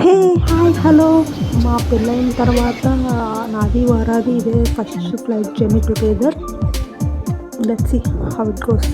Hey hi hello. మా పెళ్ళైన తర్వాత నాది వారాది ఇదే first flight journey together. Let's see how it goes.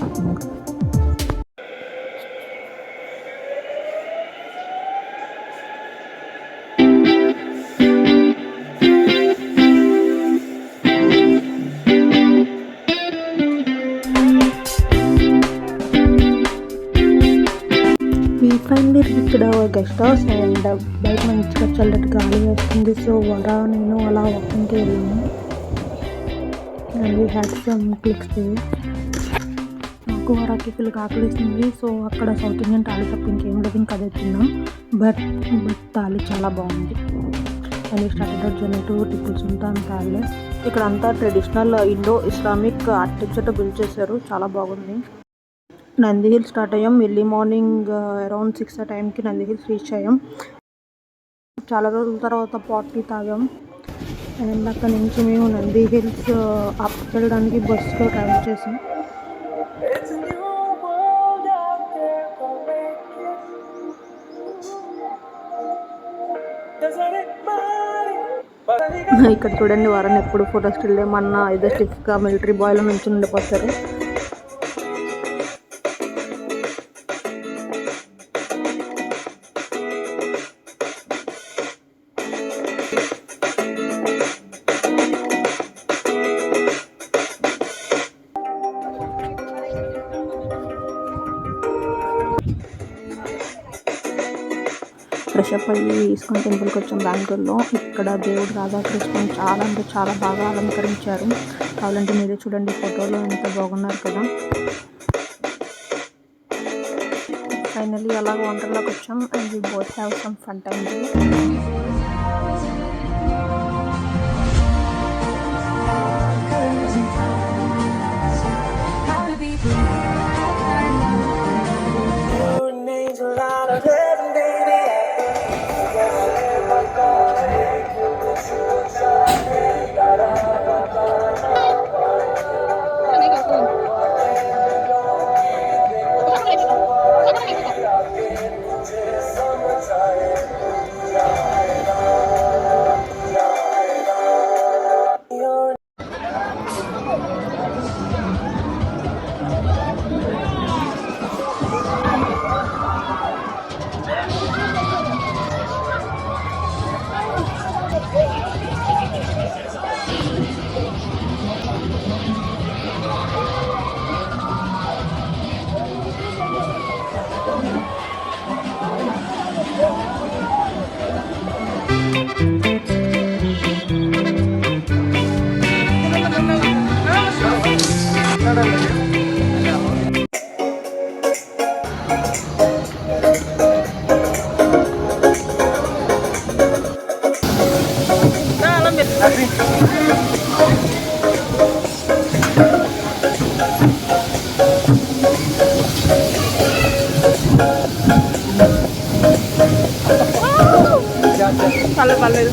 We finally reached our guest house and బయట మంచిగా చల్లటి గాలి వస్తుంది. సో వరా నేను అలా వాకింగ్కి వెళ్ళాము and we had some clicks they. నాకు వరాకి ఫుల్ ఆకలిస్తుంది. సో అక్కడ సౌత్ ఇండియన్ థాలీ తప్ప ఇంకేం లేదు, ఇంకా అదే తిన్నాం. బట్ థాలీ చాలా బాగుంది. And started journey to Tipu Sultan palace. ఇక్కడ అంతా ట్రెడిషనల్ ఇండో ఇస్లామిక్ ఆర్కిటెక్చర్తో బిల్డ్ చేశారు, చాలా బాగుంది. నంది హిల్స్ స్టార్ట్ అయ్యాం. ఎర్లీ మార్నింగ్ అరౌండ్ 6 ఆ టైంకి నంది హిల్స్ రీచ్ అయ్యాం. చాలా రోజుల తర్వాత పాట్ టీ తాగాం. అండ్ అక్కడి నుంచి మేము నంది హిల్స్ అప్ వెళ్ళడానికి బస్సులో ట్రావెల్ చేసాం. ఇక్కడ చూడండి, వారాన్ని ఎప్పుడు ఫోటో స్టిల్ ఏమన్నా ఏదో స్టిఫ్గా మిలిటరీ బాయ్లో నుంచి ఉండిపోతారు. ఫ్రెష్ అప్ అయ్యి ఇస్కాన్ టెంపుల్కి వచ్చాం బెంగళూరులో. ఇక్కడ దేవుడు రాధాకృష్ణ చాలా అంటే చాలా బాగా అలంకరించారు. కావాలంటే మీరే చూడండి, ఫోటోలో ఎంత బాగున్నారు కదా. ఫైనల్లీ అలాగ వంటల్లోకి వచ్చాం and we both have some fun time. పర్లేదు.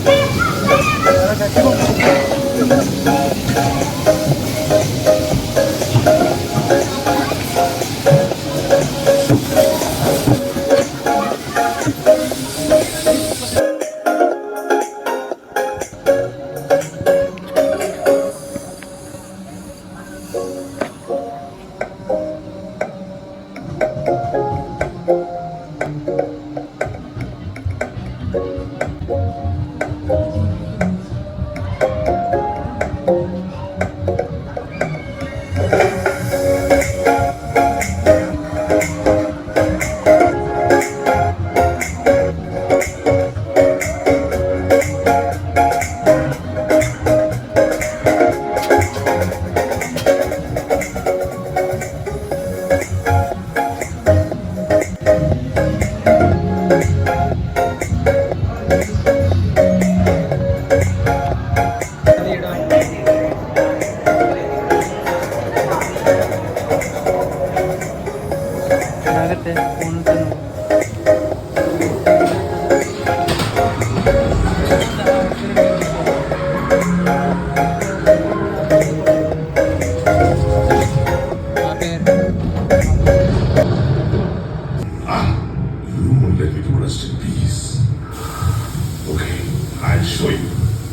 show you.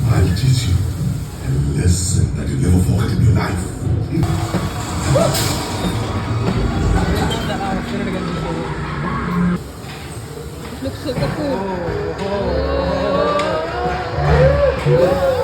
I'll teach you a lesson that you'll never forget in your life. Looks so cool.